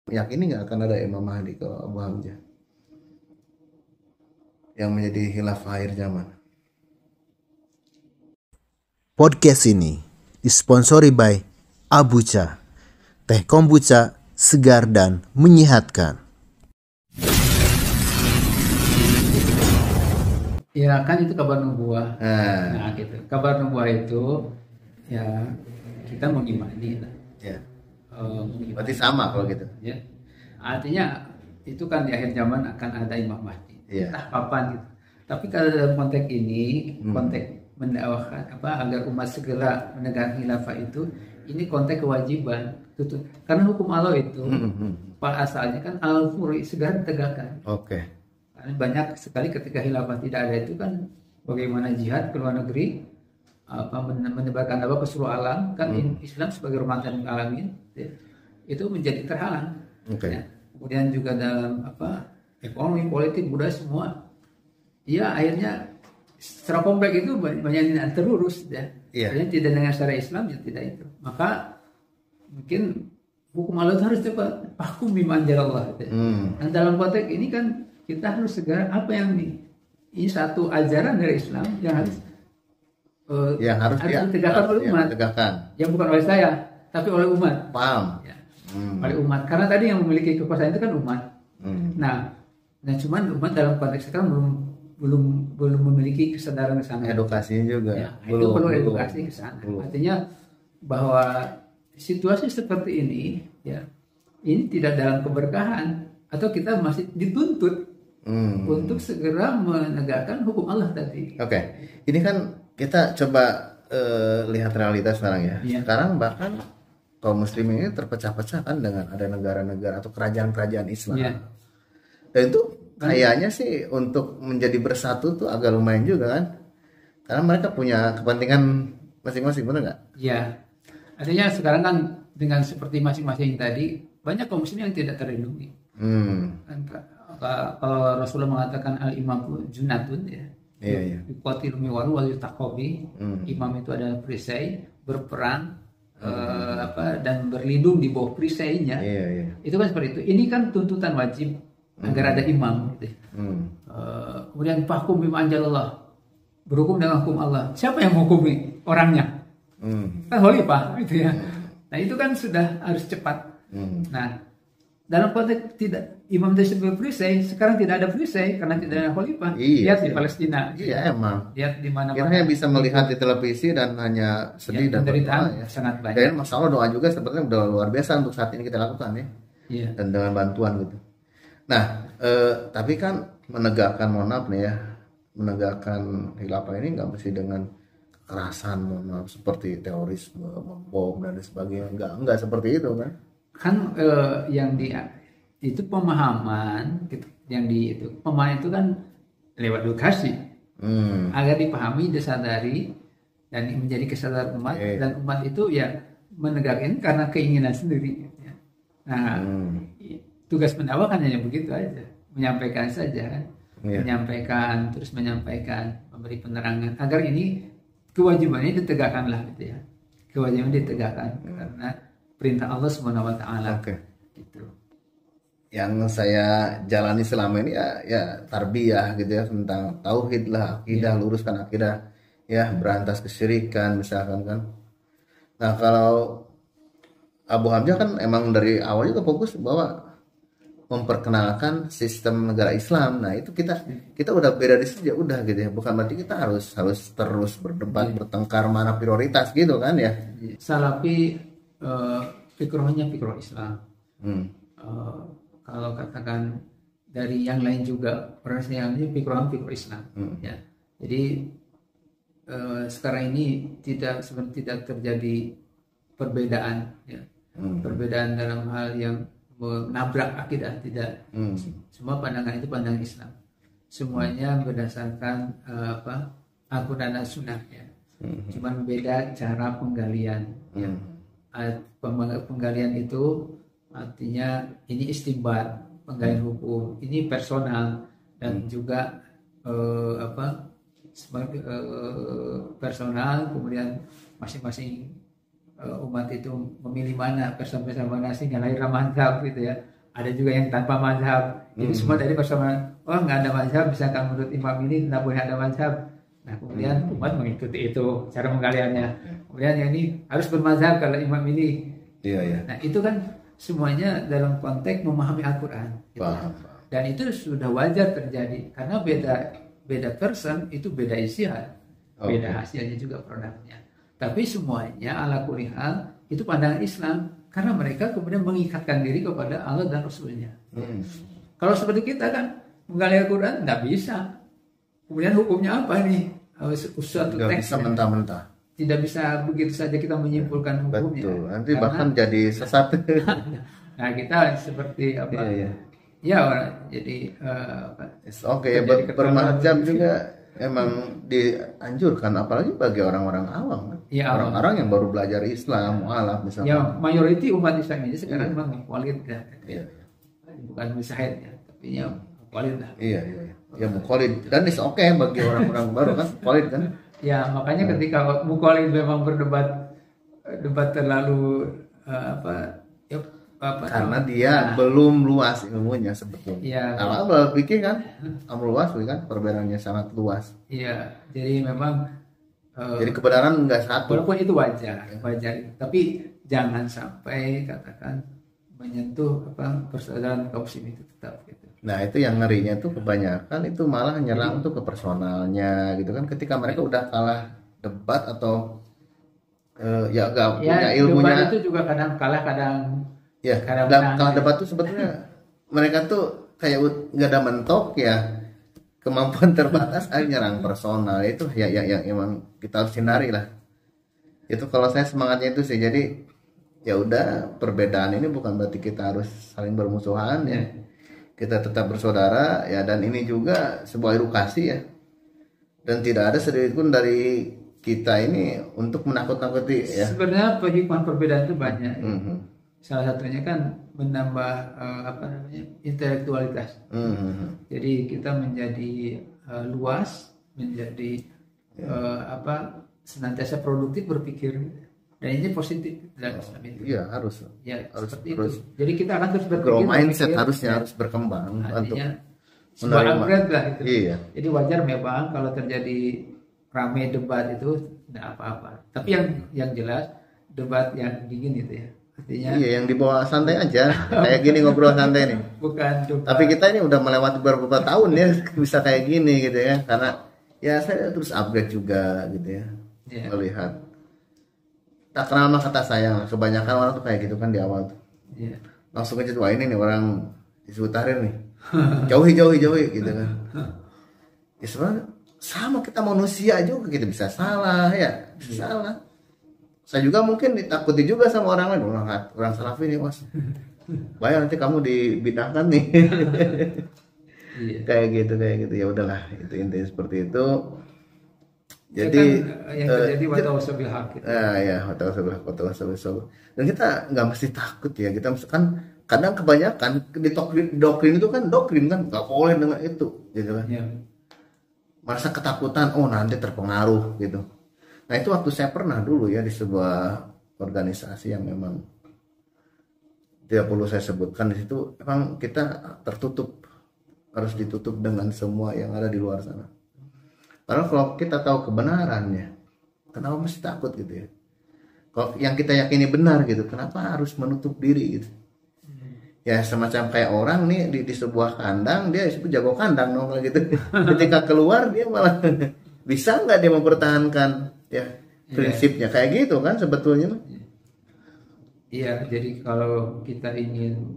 Yakini nggak akan ada Imam Mahdi kalau Abu Hamzah yang menjadi khilafah akhir zaman? Podcast ini disponsori by Abucha, teh kombucha segar dan menyehatkan. Ya kan itu kabar nubuah. Nah, Nah gitu. Kabar nubuah itu ya kita mengimani lah. ya. Mengimani. Berarti sama kalau gitu. Ya. Artinya itu kan di akhir zaman akan ada Imam Mahdi. Iya. Entah kapan gitu. Tapi kalau dalam konteks ini, konteks mendakwahkan agar umat segera menegakkan khilafah itu, ini konteks kewajiban. Karena hukum Allah itu pada asalnya kan al-furi segera ditegakkan. Oke. Karena banyak sekali ketika khilafah tidak ada itu kan bagaimana jihad ke luar negeri, menyebarkan dakwah ke seluruh alam kan Islam sebagai rahmatan lil alamin ya, itu menjadi terhalang. Oke. Ya. Kemudian juga dalam ekonomi, politik, budaya semua, ya akhirnya secara kompleks itu banyak yang terurus ya. Iya. Jadi tidak dengan secara Islam ya tidak itu. Maka mungkin hukum Allah itu harus cepat hukum bimanjalallah. Ya. Dan dalam konteks ini kan kita harus segera apa yang ini satu ajaran dari Islam yang harus ditegakkan oleh umat. Yang bukan oleh saya, tapi oleh umat. Paham. Ya. Oleh umat. Karena tadi yang memiliki kekuasaan itu kan umat. Nah, cuman umat dalam konteks sekarang belum memiliki kesadaran ke sana. Edukasinya juga. Ya, itu perlu edukasi ke sana. Artinya bahwa situasi seperti ini, ya, ini tidak dalam keberkahan atau kita masih dituntut untuk segera menegakkan hukum Allah tadi. Oke. Ini kan kita coba lihat realitas sekarang ya. Iya. Sekarang bahkan kaum muslimin ini terpecah-pecah kan dengan ada negara-negara atau kerajaan-kerajaan Islam. Iya. Dan itu kayaknya sih untuk menjadi bersatu tuh agak lumayan juga kan. Karena mereka punya kepentingan masing-masing, benar nggak? Iya. Artinya sekarang kan dengan seperti masing-masing tadi banyak kaum muslim yang tidak terlindungi. Kalau Rasulullah mengatakan al-imam junatun ya. Iya. Yuqatilu miwaru wal yutaqabi. Imam itu adalah perisai, berperang dan berlindung di bawah perisainya. Iya. Itu kan seperti itu. Ini kan tuntutan wajib agar ada imam gitu. Kemudian fahkum bima anjalallah. Berhukum dengan hukum Allah. Siapa yang menghukumi orangnya? Kan khalifah gitu ya. Nah, itu kan sudah harus cepat. Nah, dalam konteks tidak imam tersebut perisai, sekarang tidak ada perisai karena tidak ada khalifah. Iya, Lihat di Palestina. Iya emang. Lihat di mana-mana. Kita hanya bisa melihat di televisi dan hanya sedih dan penderitaan sangat banyak. Dan masalah doa juga sebenarnya udah luar biasa untuk saat ini kita lakukan ya. Iya. Dan dengan bantuan gitu. Nah, tapi kan menegakkan menegakkan khilafah ini nggak mesti dengan kekerasan seperti terorisme, bom dan sebagainya. Enggak seperti itu kan? Kan yang itu pemahaman pemahaman itu kan lewat edukasi agar dipahami, disadari dan menjadi kesadaran umat dan umat itu ya menegakkan karena keinginan sendiri. Ya. Nah, tugas pendakwah kan hanya begitu aja, menyampaikan saja kan, menyampaikan, memberi penerangan agar ini kewajibannya ditegakkanlah gitu ya, kewajiban ditegakkan karena perintah Allah Subhanahu wa taala. Gitu. Yang saya jalani selama ini ya tarbiyah gitu ya, tentang tauhid lah, akidah, luruskan akidah ya, berantas kesyirikan misalkan kan. Nah, kalau Abu Hamzah kan emang dari awal juga fokus bahwa memperkenalkan sistem negara Islam. Nah, itu kita udah beda di situ ya udah gitu ya. Bukan berarti kita harus terus berdebat, bertengkar mana prioritas gitu kan ya. Salafi fikrohnya fikroh Islam. Kalau katakan dari yang lain juga yang ini fikroh Islam. Ya. Jadi sekarang ini tidak terjadi perbedaan. Ya. Perbedaan dalam hal yang menabrak akidah tidak. Semua pandangan itu pandangan Islam. Semuanya berdasarkan Al-Quran dan Sunnah. Ya. Cuman beda cara penggalian. Ya. Penggalian itu artinya ini istimbat, penggalian hukum, ini personal dan juga personal, kemudian masing-masing umat itu memilih mana persoalan mana sehingga lahirlah mazhab gitu ya. Ada juga yang tanpa mazhab. Jadi semua dari persoalan nggak ada mazhab, misalkan menurut imam ini tidak boleh ada mazhab. Nah kemudian umat mengikuti itu cara penggaliannya. Kemudian yang ini harus bermazhab kalau imam ini. Iya. Nah itu kan semuanya dalam konteks memahami Al-Quran. Gitu. Dan itu sudah wajar terjadi karena beda person itu beda ijtihad, beda hasilnya juga produknya. Tapi semuanya ala kulli hal itu pandangan Islam karena mereka kemudian mengikatkan diri kepada Allah dan Rasulnya. Kalau seperti kita kan menggali Al-Quran nggak bisa. Kemudian hukumnya apa nih? Suatu Nggak teks bisa mentah-mentah. tidak bisa begitu saja kita menyimpulkan hukumnya. Betul. Nanti bahkan jadi sesat. Nah kita seperti apa? Iya. Ya jadi Oke, bermacam juga emang dianjurkan apalagi bagi orang-orang awam kan? Ya, orang-orang yang baru belajar Islam, mualaf misalnya. Ya, mayoriti umat Islam ini sekarang memang muqallid ya. Iya. Bukan musyahid ya, tapi ya muqallid lah. Iya. Ya muqallid dan is oke bagi orang-orang baru kan, muqallid kan. Ya, makanya ketika muqallid memang berdebat terlalu karena dia belum luas ilmunya sebetulnya. Ya, kalau pikir kan luas kan perbedaannya sangat luas. Iya, jadi memang jadi kebenaran enggak satu. Walaupun itu wajar, tapi jangan sampai katakan menyentuh persaudaraan kaum muslimin itu tetap gitu. Nah, itu yang ngerinya tuh kebanyakan itu malah nyerang tuh ke personalnya gitu kan ketika mereka udah kalah debat atau enggak punya ilmunya. Debat itu juga kadang kalah kadang ya, kalah debat tuh sebetulnya mereka tuh kayak nggak ada mentok ya, kemampuan terbatas nyerang personal itu ya emang kita harus hindari lah. Itu kalau saya semangatnya itu sih. Jadi ya udah, perbedaan ini bukan berarti kita harus saling bermusuhan ya. Kita tetap bersaudara ya, dan ini juga sebuah edukasi ya. Dan tidak ada sedikit pun dari kita ini untuk menakut-nakuti ya. Sebenarnya hikmah perbedaan itu banyak. Salah satunya kan menambah intelektualitas. Jadi kita menjadi luas, menjadi senantiasa produktif berpikir, dan ini positif dalam Islam itu. Iya, harus. Ya, harus seperti terus. itu. Jadi kita akan terus berpikir. Grow mindset harusnya harus berkembang untuk sebuah upgrade lah itu. Iya. Jadi wajar memang kalau terjadi ramai debat itu tidak apa-apa. Tapi yang jelas debat yang dingin itu ya. Artinya, iya, yang dibawa santai aja. Kayak gini ngobrol santai nih. Bukan debat. Tapi kita ini udah melewati beberapa tahun ya bisa kayak gini gitu ya. Karena ya saya terus upgrade juga gitu ya. Melihat. Tak kenal mah kata sayang. Kebanyakan orang tuh kayak gitu kan di awal tuh. Langsung aja tuh, wah ini nih orang disebut tahrir nih. Jauhi gitu kan. Ya sebenarnya sama, kita manusia juga, kita bisa salah ya. Bisa salah. Saya juga mungkin ditakuti juga sama orang lain, orang salafi nih mas, bayar nanti kamu dibidangkan nih. kayak gitu ya udahlah, itu intinya seperti itu. Jadi kan, yang terjadi watawasau bil haq. Ya watawasau bil sabr. Dan kita nggak mesti takut ya, kita kan kadang kebanyakan di doktrin itu kan nggak boleh dengan itu gitu kan. Merasa ketakutan, nanti terpengaruh gitu. Nah itu waktu saya pernah dulu ya di sebuah organisasi yang memang tidak perlu saya sebutkan, di situ memang kita tertutup, harus ditutup dengan semua yang ada di luar sana. Karena kalau kita tahu kebenarannya, kenapa mesti takut gitu ya? Kalau yang kita yakini benar gitu, kenapa harus menutup diri gitu? Ya semacam kayak orang nih di sebuah kandang, dia itu jago kandang nongol gitu. Ketika keluar dia malah bisa nggak dia mempertahankan ya prinsipnya kayak gitu kan sebetulnya. Iya, jadi kalau kita ingin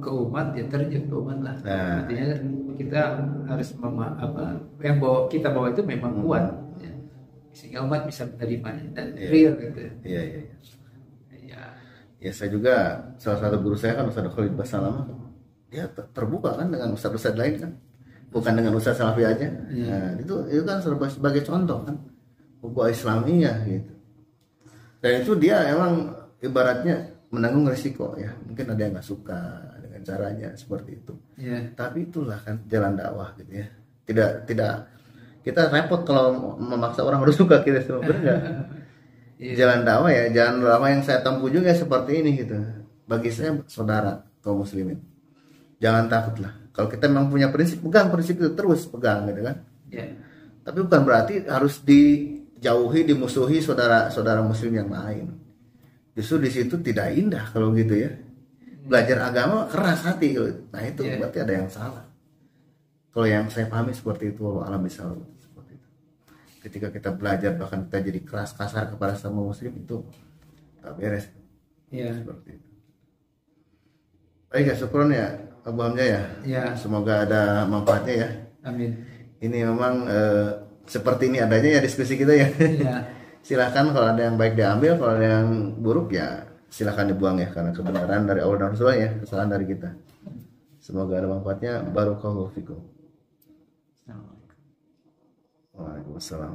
ke umat ya terjun ke umat lah. Artinya kita harus yang kita bawa itu memang kuat ya. Sehingga umat bisa menerimanya dan real gitu. Iya. Ya saya juga, salah satu guru saya kan Ustaz Khalid Basalam, dia terbuka kan dengan ustaz-ustaz lain kan, bukan dengan ustaz salafi aja. Nah itu kan sebagai contoh kan ukhuwah Islamiyah gitu. Dan itu dia emang ibaratnya menanggung risiko ya, mungkin ada yang nggak suka dengan caranya seperti itu. Tapi itulah kan jalan dakwah gitu ya. Tidak kita repot kalau memaksa orang harus suka kita semua, benar nggak? Jalan dakwah ya, jalan dakwah yang saya tempuh juga seperti ini gitu. Bagi saya saudara kaum muslimin, jangan takutlah. Kalau kita memang punya prinsip, pegang prinsip itu terus pegang gitu kan. Ya. Tapi bukan berarti harus dijauhi, dimusuhi saudara-saudara muslim yang lain. Justru di situ tidak indah kalau gitu ya. Belajar agama keras hati, nah itu berarti ada yang salah. Kalau yang saya pahami seperti itu, alam bisa seperti itu. Ketika kita belajar bahkan kita jadi keras kasar kepada sama muslim, itu tak beres. Seperti itu. Baik ya, syukron ya Abu Hamzah ya. Semoga ada manfaatnya ya. Amin. Ini memang seperti ini adanya ya diskusi kita ya. Silahkan kalau ada yang baik diambil, kalau ada yang buruk ya silahkan dibuang ya, karena kebenaran dari Allah dan Rasulullah ya, kesalahan dari kita. Semoga ada manfaatnya. Barakallahu fikum. Waalaikumsalam.